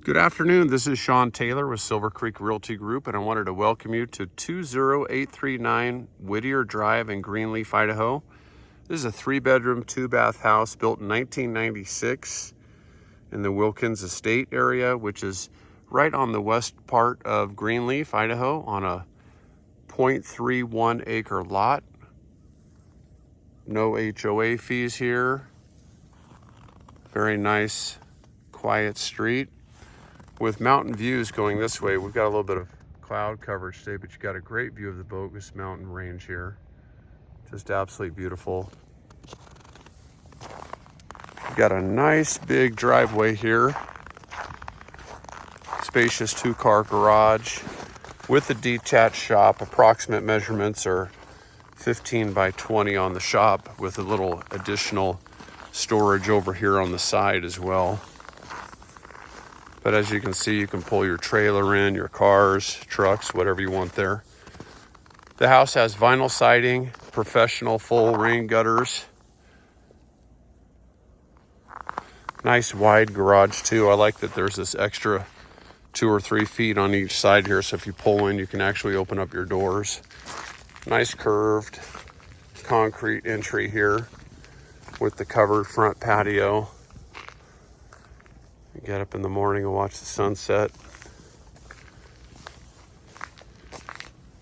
Good afternoon. This is Sean Taylor with Silver Creek Realty Group, and I wanted to welcome you to 20839 Whittier Drive in Greenleaf, Idaho. This is a 3-bedroom, 2-bath house built in 1996 in the Wilkins Estate area, which is right on the west part of Greenleaf, Idaho, on a 0.31 acre lot. No HOA fees here. Very nice, quiet street with mountain views going this way. We've got a little bit of cloud coverage today, but you got a great view of the Bogus Mountain range here. Just absolutely beautiful. We've got a nice big driveway here. Spacious 2-car garage with a detached shop. Approximate measurements are 15 by 20 on the shop, with a little additional storage over here on the side as well. But as you can see, you can pull your trailer in, your cars, trucks, whatever you want there. The house has vinyl siding, professional full rain gutters. Nice wide garage too. I like that there's this extra 2 or 3 feet on each side here, so if you pull in, you can actually open up your doors. Nice curved concrete entry here with the covered front patio. You get up in the morning and watch the sunset.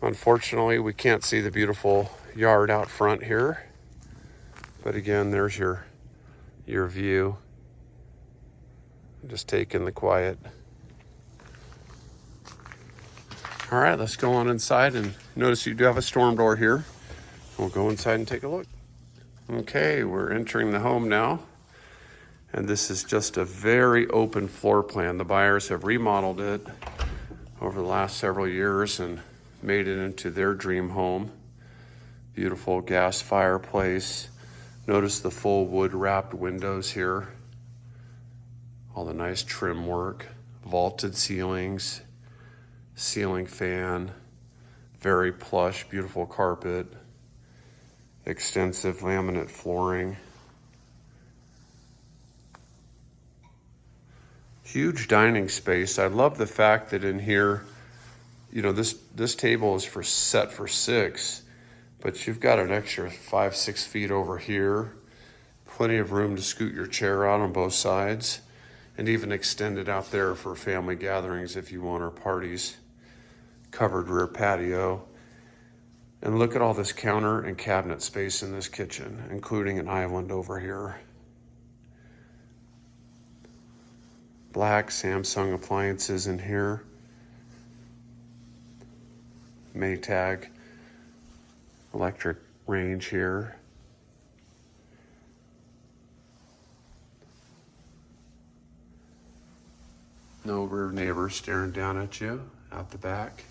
Unfortunately, we can't see the beautiful yard out front here. But again, there's your view. Just take in the quiet. All right, let's go on inside, and notice you do have a storm door here. We'll go inside and take a look. Okay, we're entering the home now. And this is just a very open floor plan. The buyers have remodeled it over the last several years and made it into their dream home. Beautiful gas fireplace. Notice the full wood wrapped windows here. All the nice trim work. Vaulted ceilings. Ceiling fan. Very plush, beautiful carpet. Extensive laminate flooring. Huge dining space. I love the fact that in here, you know, this table is set for 6, but you've got an extra 5-6 feet over here. Plenty of room to scoot your chair out on both sides, and even extend it out there for family gatherings if you want, or parties. Covered rear patio. And look at all this counter and cabinet space in this kitchen, including an island over here. Black Samsung appliances in here. Maytag electric range here. No rear neighbors staring down at you out the back.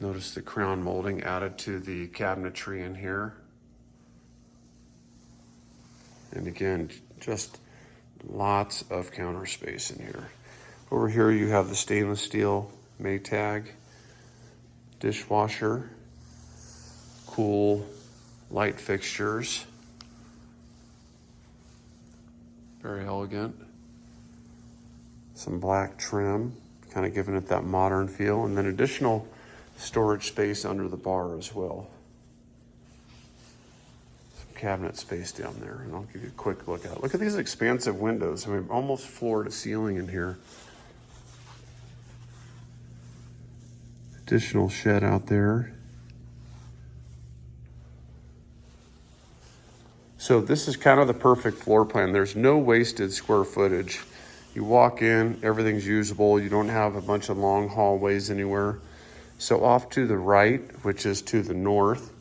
Notice the crown molding added to the cabinetry in here. And again, just lots of counter space in here. Over here you have the stainless steel Maytag dishwasher, cool light fixtures, very elegant. Some black trim, kind of giving it that modern feel, and then additional storage space under the bar as well. Cabinet space down there, and I'll give you a quick look at it. Look at these expansive windows. I mean, almost floor to ceiling in here. Additional shed out there. So this is kind of the perfect floor plan. There's no wasted square footage. You walk in, everything's usable. You don't have a bunch of long hallways anywhere. So off to the right, which is to the north,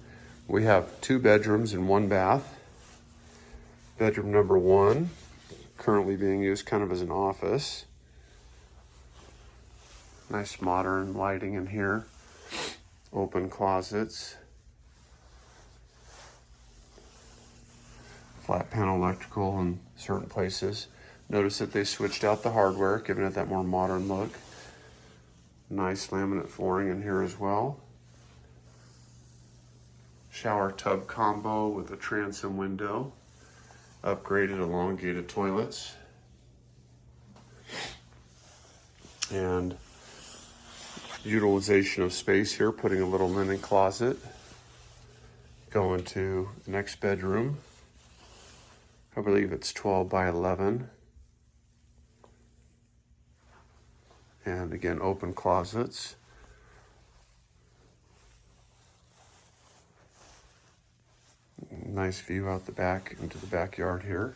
we have 2 bedrooms and 1 bath. Bedroom number 1, currently being used kind of as an office. Nice modern lighting in here. Open closets. Flat panel electrical in certain places. Notice that they switched out the hardware, giving it that more modern look. Nice laminate flooring in here as well. Shower tub combo with a transom window. Upgraded elongated toilets. And utilization of space here, putting a little linen closet. Going to the next bedroom. I believe it's 12 by 11. And again, open closets. Nice view out the back into the backyard here.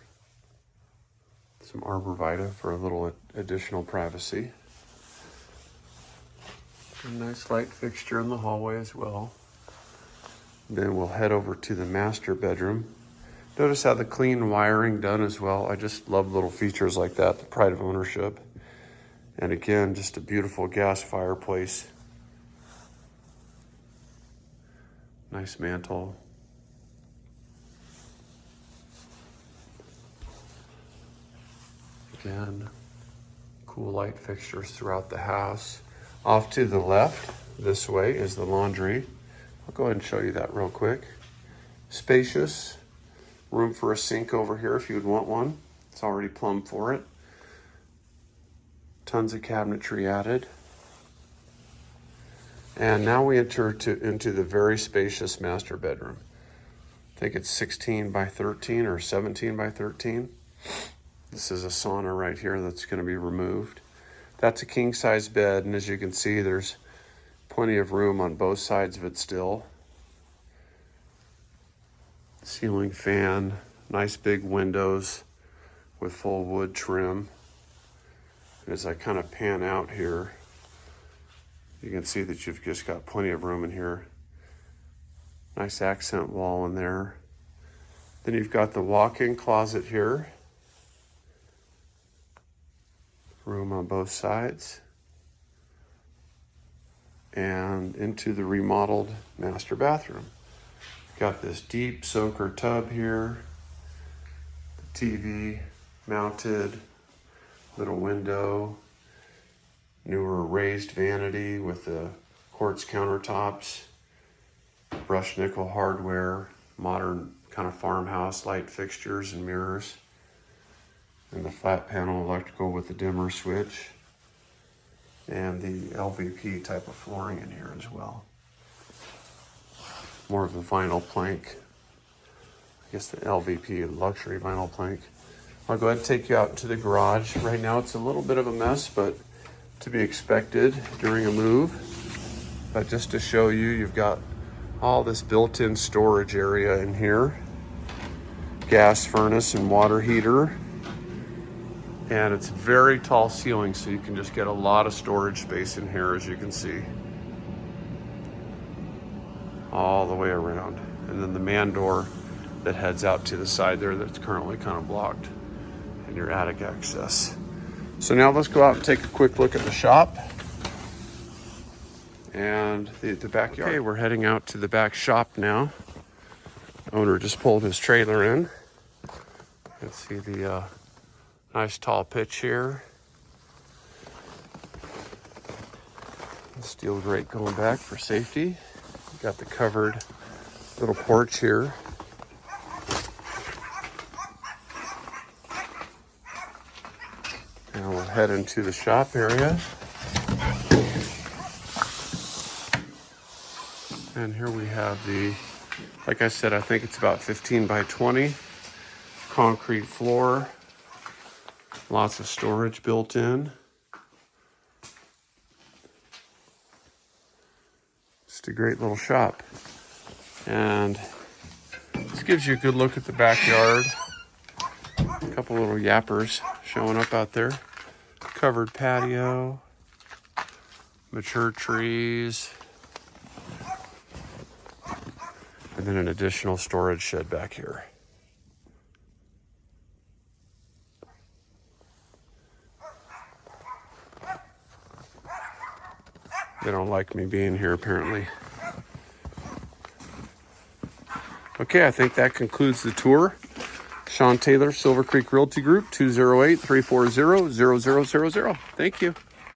Some arborvitae for a little additional privacy. A nice light fixture in the hallway as well. Then we'll head over to the master bedroom. Notice how the clean wiring done as well. I just love little features like that, the pride of ownership. And again, just a beautiful gas fireplace. Nice mantle. Again, cool light fixtures throughout the house. Off to the left, this way, is the laundry. I'll go ahead and show you that real quick. Spacious, room for a sink over here if you would want one. It's already plumbed for it. Tons of cabinetry added. And now we enter into the very spacious master bedroom. I think it's 16 by 13 or 17 by 13. This is a sauna right here that's going to be removed. That's a king size bed, and as you can see, there's plenty of room on both sides of it still. Ceiling fan, nice big windows with full wood trim. And as I kind of pan out here, you can see that you've just got plenty of room in here. Nice accent wall in there. Then you've got the walk-in closet here. Room on both sides. And into the remodeled master bathroom. Got this deep soaker tub here. The TV mounted. Little window. Newer raised vanity with the quartz countertops. Brushed nickel hardware. Modern kind of farmhouse light fixtures and mirrors. And the flat panel electrical with the dimmer switch. And the LVP type of flooring in here as well. More of the vinyl plank. I guess the LVP luxury vinyl plank. I'll go ahead and take you out to the garage. Right now it's a little bit of a mess, but to be expected during a move. But just to show you, you've got all this built-in storage area in here. Gas furnace and water heater. And it's very tall ceiling, so you can just get a lot of storage space in here, as you can see. All the way around. And then the man door that heads out to the side there that's currently kind of blocked. And your attic access. So now let's go out and take a quick look at the shop. And the backyard. Okay, we're heading out to the back shop now. Owner just pulled his trailer in. Let's see the nice tall pitch here. Steel grate going back for safety. Got the covered little porch here. Now we'll head into the shop area. And here we have the, like I said, I think it's about 15 by 20. Concrete floor. Lots of storage built in. Just a great little shop. And this gives you a good look at the backyard. A couple little yappers showing up out there. Covered patio. Mature trees. And then an additional storage shed back here. They don't like me being here, apparently. Okay, I think that concludes the tour. Sean Taylor, Silver Creek Realty Group, 208-340-0000. Thank you.